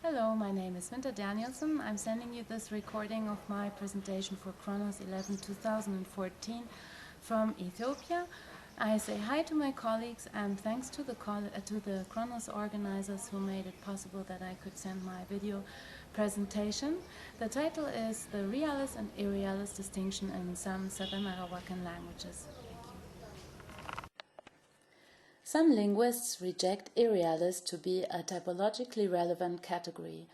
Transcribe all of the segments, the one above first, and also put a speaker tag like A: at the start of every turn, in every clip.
A: Hello, my name is Swintha Danielsen. I'm sending you this recording of my presentation for CHRONOS11 2014 from Ethiopia. I say hi to my colleagues and thanks to the CHRONOS organizers who made it possible that I could send my video presentation. The title is The Realis and Irrealis Distinction in Some Southern Arawakan Languages. Some linguists reject irrealis to be a typologically relevant category.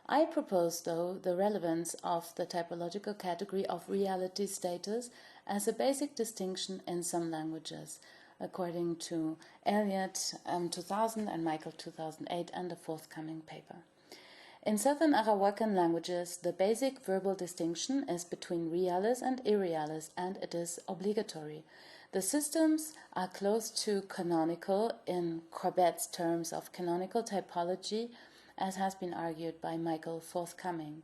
A: I propose, though, the relevance of the typological category of reality status as a basic distinction in some languages, according to Elliott 2000 and Michael 2008 and a forthcoming paper. In Southern Arawakan languages, the basic verbal distinction is between realis and irrealis, and it is obligatory. The systems are close to canonical in Corbet's terms of canonical typology, as has been argued by Michael forthcoming.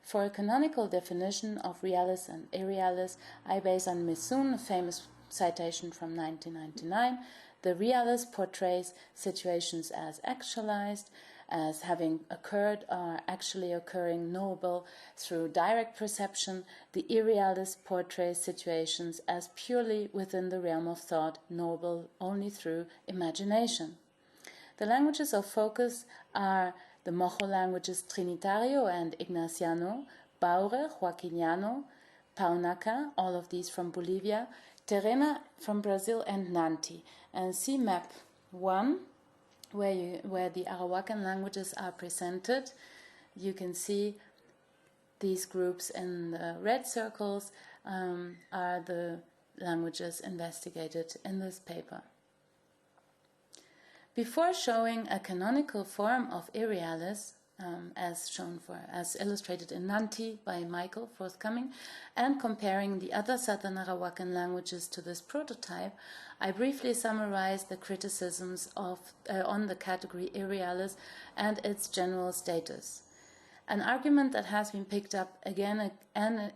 A: For a canonical definition of realis and irrealis, I base on Missoun, a famous citation from 1999. The realis portrays situations as actualized, as having occurred or actually occurring, knowable through direct perception. The irrealis portrays situations as purely within the realm of thought, knowable only through imagination. The languages of focus are the Moxo languages Trinitario and Ignaciano, Baure, Joaquiniano, Paunaka, all of these from Bolivia, Terena from Brazil, and Nanti. And see map 1, where the Arawakan languages are presented. You can see these groups in the red circles are the languages investigated in this paper. Before showing a canonical form of irrealis, as illustrated in Nanti by Michael forthcoming, and comparing the other Southern Arawakan languages to this prototype, I briefly summarize the criticisms on the category irrealis and its general status. An argument that has been picked up again and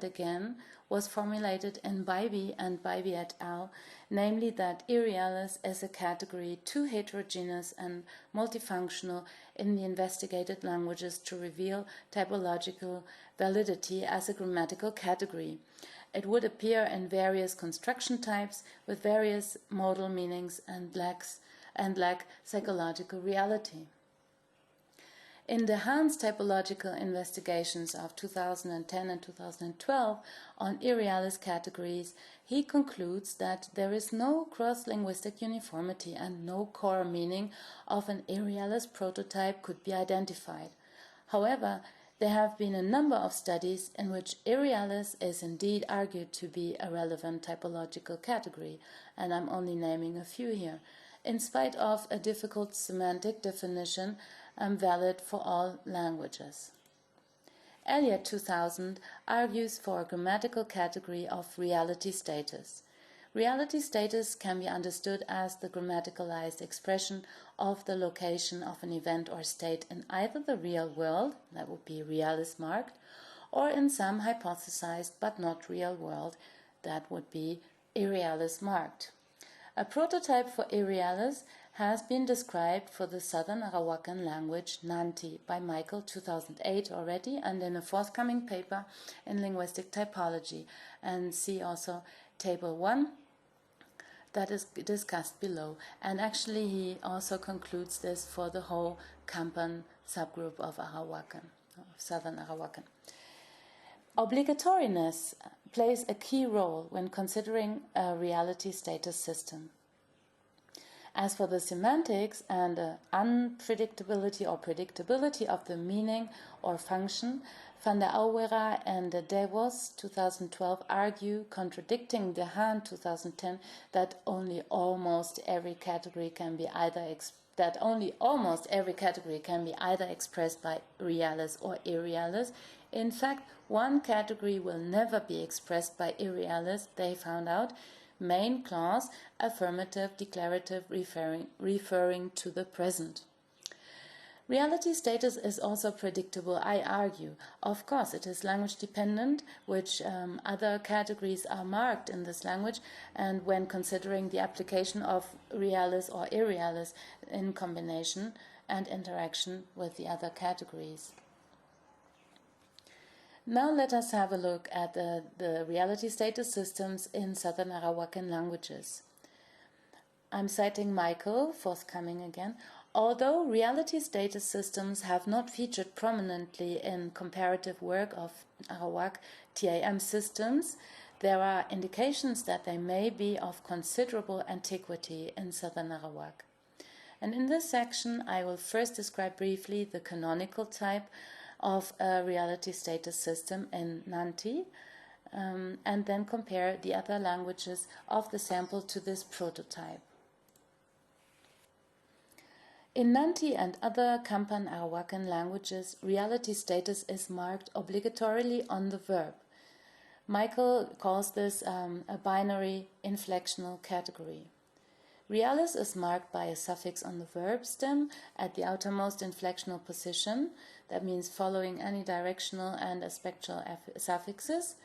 A: again was formulated in Bybee and Bybee et al., namely that irrealis is a category too heterogeneous and multifunctional in the investigated languages to reveal typological validity as a grammatical category. It would appear in various construction types with various modal meanings and lack psychological reality. In the Hahn's typological investigations of 2010 and 2012 on irrealis categories, he concludes that there is no cross-linguistic uniformity and no core meaning of an irrealis prototype could be identified. However, there have been a number of studies in which irrealis is indeed argued to be a relevant typological category, and I'm only naming a few here, in spite of a difficult semantic definition valid for all languages. Elliott 2000 argues for a grammatical category of reality status. Reality status can be understood as the grammaticalized expression of the location of an event or state in either the real world, that would be realis marked, or in some hypothesized but not real world, that would be irrealis marked. A prototype for irrealis has been described for the Southern Arawakan language Nanti by Michael 2008 already, and in a forthcoming paper in linguistic typology, and see also table 1 that is discussed below. And actually he also concludes this for the whole Kampan subgroup of Arawakan, of Southern Arawakan. Obligatoriness plays a key role when considering a reality status system. As for the semantics and unpredictability or predictability of the meaning or function, Van der Auwera and De Vos 2012 argue, contradicting De Haan 2010, that only almost every category can be either expressed by realis or irrealis. In fact, one category will never be expressed by irrealis, they found out. Main clause, affirmative, declarative, referring to the present. Reality status is also predictable, I argue. Of course, it is language dependent, which other categories are marked in this language, and when considering the application of realis or irrealis in combination, and interaction with the other categories. Now let us have a look at the reality status systems in Southern Arawakan languages. I'm citing Michael, forthcoming again. Although reality status systems have not featured prominently in comparative work of Arawak TAM systems, there are indications that they may be of considerable antiquity in Southern Arawak. And in this section, I will first describe briefly the canonical type of a reality status system in Nanti, and then compare the other languages of the sample to this prototype. In Nanti and other Kampan Arawakan languages, reality status is marked obligatorily on the verb. Michael calls this a binary inflectional category. Realis is marked by a suffix on the verb stem at the outermost inflectional position, that means following any directional and aspectual suffixes.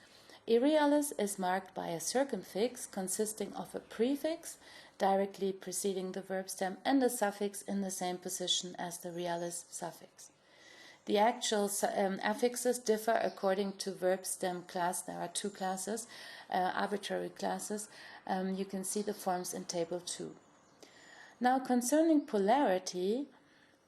A: Irrealis is marked by a circumfix consisting of a prefix directly preceding the verb stem and a suffix in the same position as the realis suffix. The actual affixes differ according to verb stem class. There are two classes, arbitrary classes. You can see the forms in table 2. Now, concerning polarity,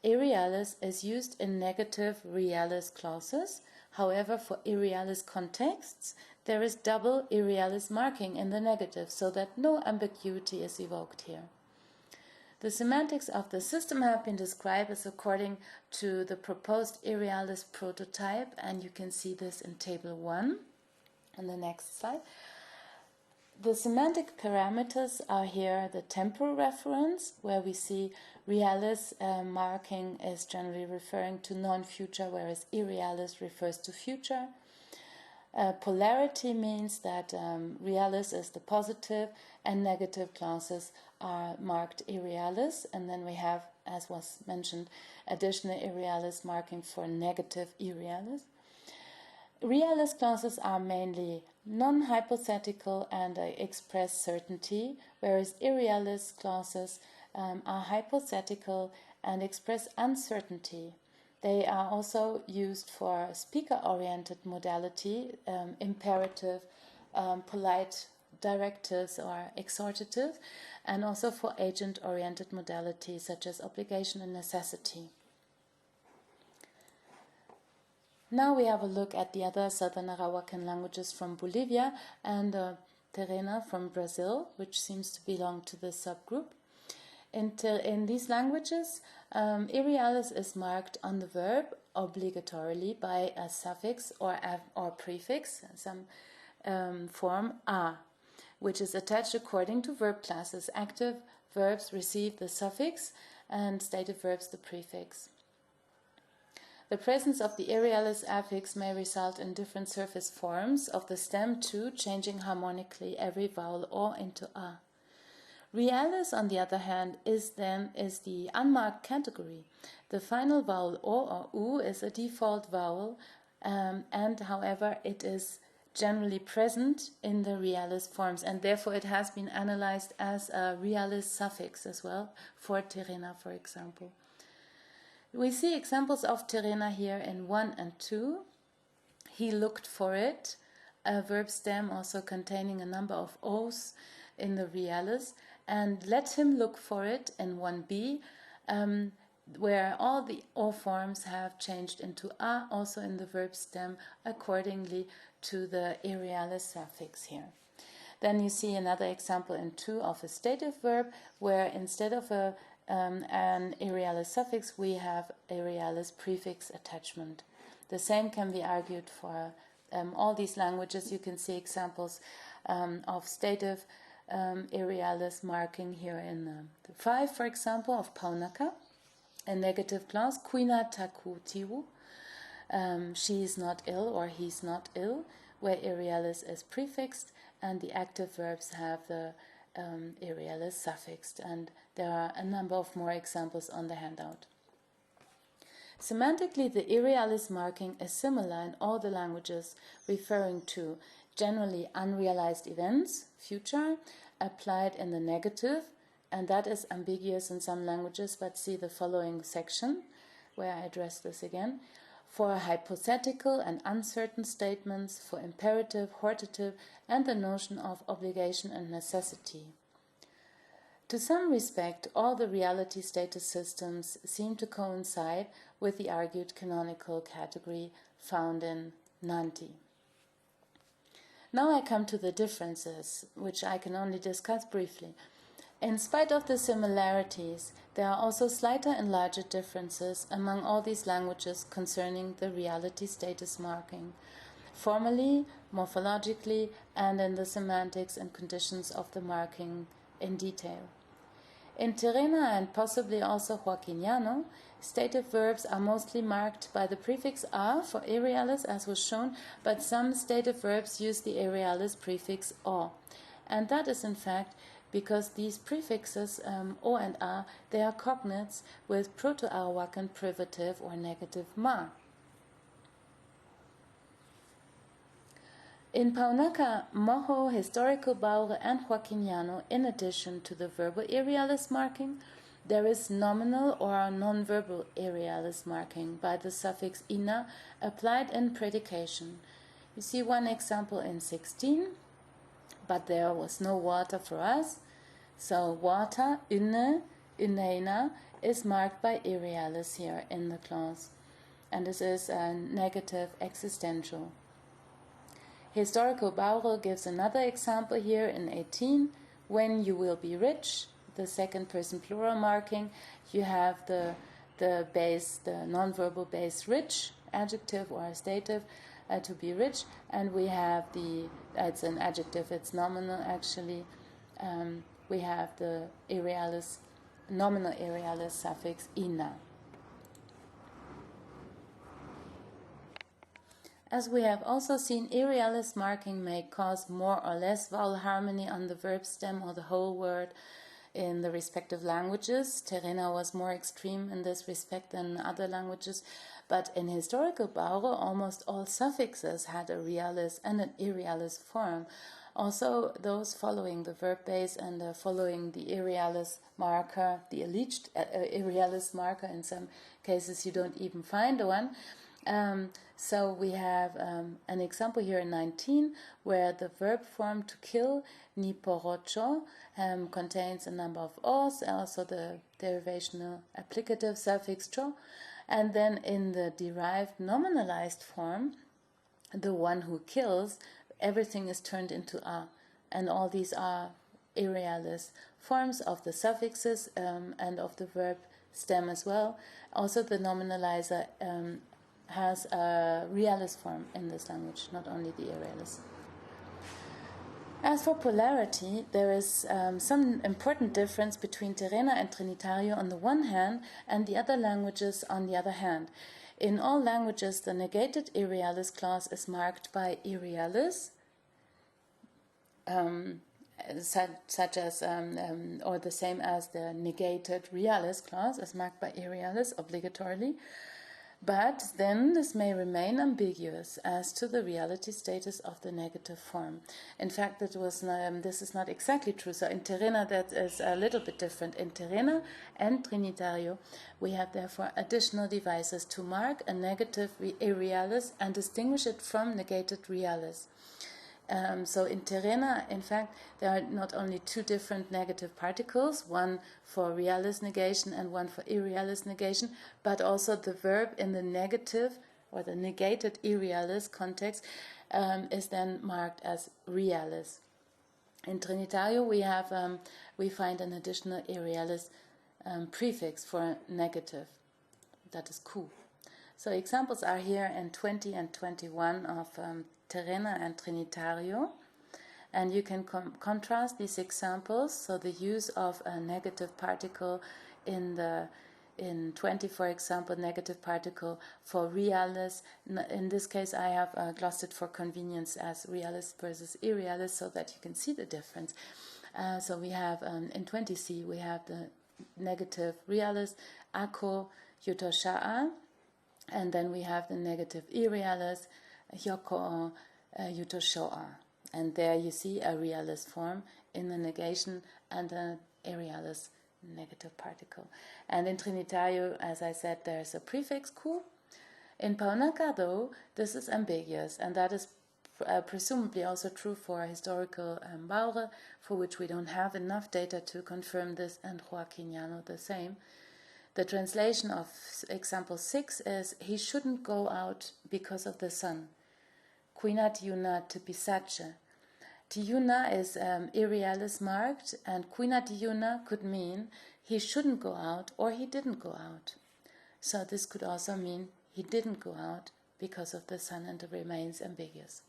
A: irrealis is used in negative realis clauses. However, for irrealis contexts, there is double irrealis marking in the negative, so that no ambiguity is evoked here. The semantics of the system have been described as according to the proposed irrealis prototype, and you can see this in table 1 on the next slide. The semantic parameters are here the temporal reference, where we see realis marking is generally referring to non-future, whereas irrealis refers to future. Polarity means that realis is the positive and negative clauses are marked irrealis, and then we have, as was mentioned, additional irrealis marking for negative irrealis. Realis clauses are mainly non-hypothetical and express certainty, whereas irrealis clauses are hypothetical and express uncertainty. They are also used for speaker-oriented modality, imperative, polite directives or exhortative, and also for agent-oriented modality such as obligation and necessity. Now we have a look at the other Southern Arawakan languages from Bolivia and Terena from Brazil, which seems to belong to this subgroup. In these languages, irrealis is marked on the verb obligatorily by a suffix or prefix, some form a, which is attached according to verb classes. Active verbs receive the suffix and stative verbs the prefix. The presence of the irrealis affix may result in different surface forms of the stem too, changing harmonically every vowel o into a. Realis, on the other hand, is the unmarked category. The final vowel o or u is a default vowel, and however it is generally present in the realis forms, and therefore it has been analyzed as a realis suffix as well, for Terena, for example. We see examples of Terena here in 1 and 2. He looked for it, a verb stem also containing a number of O's in the realis, and let him look for it in 1b, where all the O forms have changed into a, also in the verb stem, accordingly to the irrealis suffix here. Then you see another example in 2 of a stative verb, where instead of an irrealis suffix, we have irrealis prefix attachment. The same can be argued for all these languages. You can see examples of stative irrealis marking here in the 5, for example, of Paunaka, a negative clause, Kuina taku tiwu, she is not ill or he's not ill, where irrealis is prefixed and the active verbs have the irrealis suffixed, and there are a number of more examples on the handout. Semantically, the irrealis marking is similar in all the languages, referring to generally unrealized events, future, applied in the negative, and that is ambiguous in some languages, but see the following section where I address this again. For hypothetical and uncertain statements, for imperative, hortative, and the notion of obligation and necessity. To some respect, all the reality status systems seem to coincide with the argued canonical category found in Nanti. Now I come to the differences, which I can only discuss briefly. In spite of the similarities, there are also slighter and larger differences among all these languages concerning the reality status marking, formally, morphologically, and in the semantics and conditions of the marking in detail. In Terena and possibly also Joaquiniano, stative verbs are mostly marked by the prefix a for irrealis, as was shown, but some stative verbs use the irrealis prefix o. And that is in fact because these prefixes, o and a, they are cognates with Proto-Arawakan privative or negative ma. In Paunaka, Moxo, historical Baure, and Joaquiniano, in addition to the verbal irrealis marking, there is nominal or non-verbal irrealis marking by the suffix ina applied in predication. You see one example in 16, but there was no water for us, so water, inneina, is marked by irrealis here in the clause, and this is a negative existential. Historical Baure gives another example here in 18. When you will be rich, the second person plural marking, you have the base, the non-verbal base rich, adjective or stative, to be rich, and we have it's an adjective, it's nominal actually. We have the irrealis, nominal irrealis suffix ina. As we have also seen, irrealis marking may cause more or less vowel harmony on the verb stem or the whole word in the respective languages. Terena was more extreme in this respect than other languages, but in historical Baure, almost all suffixes had a realis and an irrealis form. Also, those following the verb base and following the irrealis marker, the alleged irrealis marker, in some cases you don't even find one. So we have an example here in 19 where the verb form to kill, ni porocho, contains a number of os, also the derivational applicative suffix cho, and then in the derived nominalized form, the one who kills, everything is turned into a, and all these are irrealis forms of the suffixes and of the verb stem as well. Also the nominalizer has a realis form in this language, not only the irrealis. As for polarity, there is some important difference between Terena and Trinitario on the one hand and the other languages on the other hand. In all languages, the negated irrealis clause is marked by irrealis, such as, or the same as the negated realis clause is marked by irrealis obligatorily. But then this may remain ambiguous as to the reality status of the negative form. In fact, this is not exactly true. So in Terena that is a little bit different. In Terena and Trinitario, we have therefore additional devices to mark a negative irrealis and distinguish it from negated realis. So in Terena, in fact, there are not only two different negative particles, one for realis negation and one for irrealis negation, but also the verb in the negative or the negated irrealis context is then marked as realis. In Trinitario, we find an additional irrealis prefix for negative. That is ku. So examples are here in 20 and 21 of Terena and Trinitario, and you can contrast these examples. So the use of a negative particle in 20, for example, negative particle for realis. In this case, I have glossed it for convenience as realis versus irrealis, so that you can see the difference. So we have in 20c we have the negative realis ako yutosha'a, and then we have the negative irrealis Hyoko Yutoshoa. And there you see a realis form in the negation and a irrealis negative particle. And in Trinitario, as I said, there's a prefix ku. In Paunaka, though, this is ambiguous, and that is presumably also true for historical Baure, for which we don't have enough data to confirm this, and Joaquiniano the same. The translation of example 6 is, he shouldn't go out because of the sun. Quina tiuna tipisace. Tiuna is irrealis marked, and quina tiuna could mean he shouldn't go out or he didn't go out. So this could also mean he didn't go out because of the sun, and it remains ambiguous.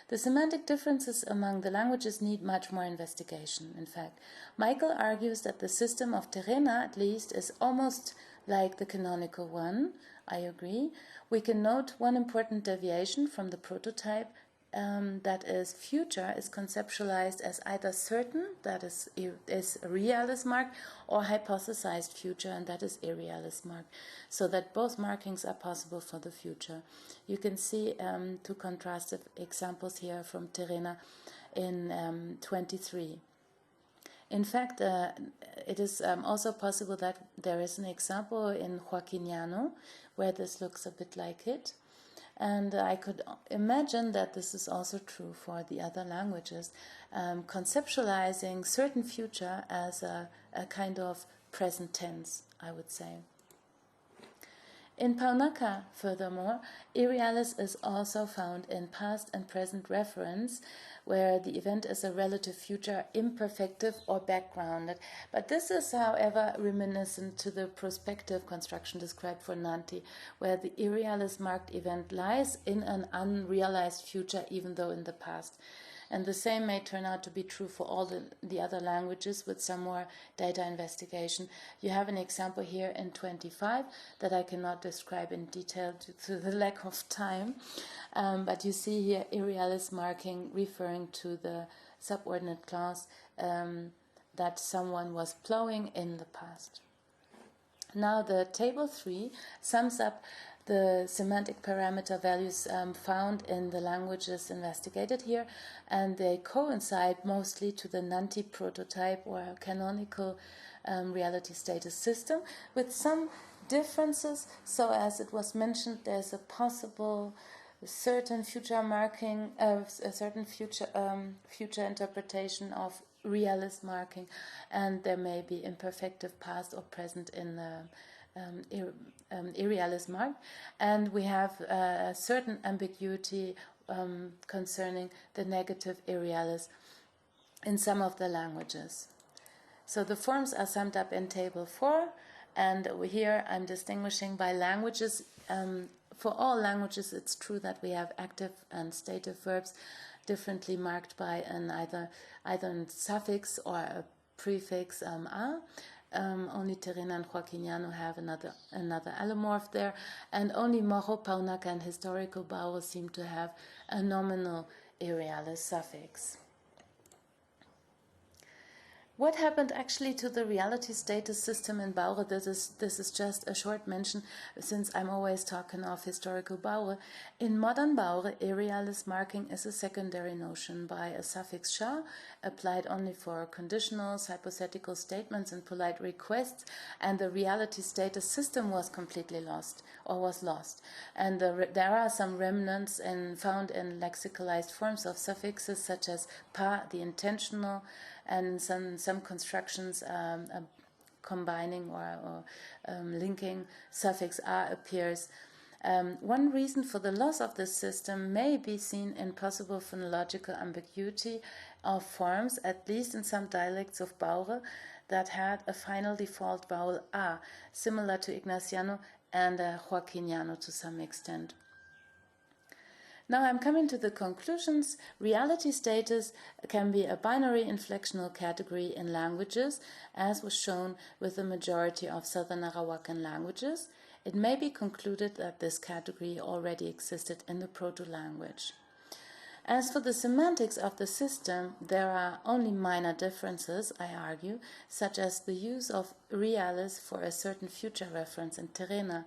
A: The semantic differences among the languages need much more investigation, in fact. Michael argues that the system of Terena, at least, is almost like the canonical one. I agree. We can note one important deviation from the prototype, that is, future is conceptualized as either certain, that is realis marked, or hypothesized future, and that is irrealis marked, so that both markings are possible for the future. You can see two contrastive examples here from Terena in 23. In fact, it is also possible that there is an example in Joaquiniano where this looks a bit like it. And I could imagine that this is also true for the other languages, conceptualizing certain future as a kind of present tense, I would say. In Paunaka, furthermore, irrealis is also found in past and present reference, where the event is a relative future, imperfective or backgrounded. But this is, however, reminiscent to the prospective construction described for Nanti, where the irrealis marked event lies in an unrealized future, even though in the past. And the same may turn out to be true for all the other languages with some more data investigation. You have an example here in 25 that I cannot describe in detail due to the lack of time. But you see here irrealis marking referring to the subordinate clause that someone was plowing in the past. Now the table 3 sums up the semantic parameter values found in the languages investigated here, and they coincide mostly to the Nanti prototype or canonical reality status system, with some differences. So as it was mentioned, there's a possible certain future marking, a certain future interpretation of realis marking, and there may be imperfective past or present in the irrealis mark, and we have a certain ambiguity concerning the negative irrealis in some of the languages. So the forms are summed up in table 4, and here I'm distinguishing by languages. For all languages, it's true that we have active and stative verbs differently marked by an either a suffix or a prefix a. Only Terena and Joaquiniano have another allomorph there, and only Moxo, Paunaka, and historical Baure seem to have a nominal irrealis suffix. What happened actually to the reality status system in Baure? This is just a short mention, since I'm always talking of historical Baure. In modern Baure, irrealis marking is a secondary notion by a suffix sha, applied only for conditionals, hypothetical statements, and polite requests, and the reality status system was completely lost, or was lost. And there are some remnants found in lexicalized forms of suffixes, such as pa, the intentional, and some constructions combining or linking suffix a appears. One reason for the loss of this system may be seen in possible phonological ambiguity of forms, at least in some dialects of Baure that had a final default vowel a, similar to Ignaciano and Joaquiniano to some extent. Now I'm coming to the conclusions. Reality status can be a binary inflectional category in languages, as was shown with the majority of Southern Arawakan languages. It may be concluded that this category already existed in the proto-language. As for the semantics of the system, there are only minor differences, I argue, such as the use of realis for a certain future reference in Terena.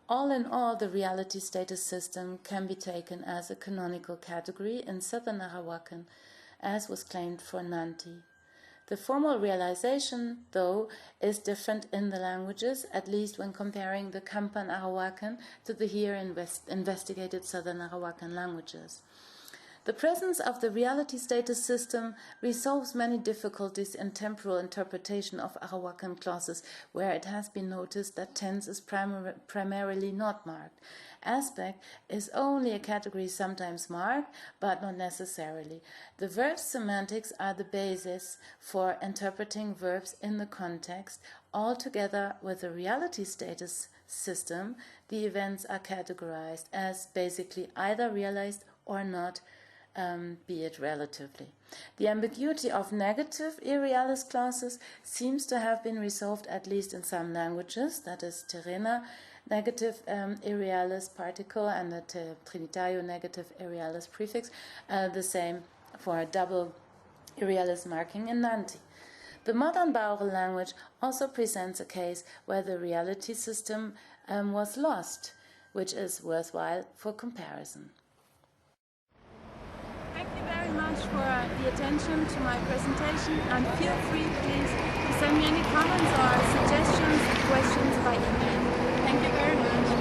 A: All in all, the reality status system can be taken as a canonical category in Southern Arawakan, as was claimed for Nanti. The formal realization, though, is different in the languages, at least when comparing the Kampan Arawakan to the here investigated Southern Arawakan languages. The presence of the reality status system resolves many difficulties in temporal interpretation of Arawakan clauses, where it has been noticed that tense is primarily not marked. Aspect is only a category sometimes marked, but not necessarily. The verb semantics are the basis for interpreting verbs in the context. Altogether, with the reality status system, the events are categorized as basically either realized or not, be it relatively. The ambiguity of negative irrealis clauses seems to have been resolved at least in some languages, that is Terena negative irrealis particle and the Trinitario negative irrealis prefix, the same for a double irrealis marking in Nanti. The modern Baure language also presents a case where the reality system was lost, which is worthwhile for comparison.
B: Thank you very much for the attention to my presentation, and feel free please to send me any comments or suggestions or questions by email. Thank you very much.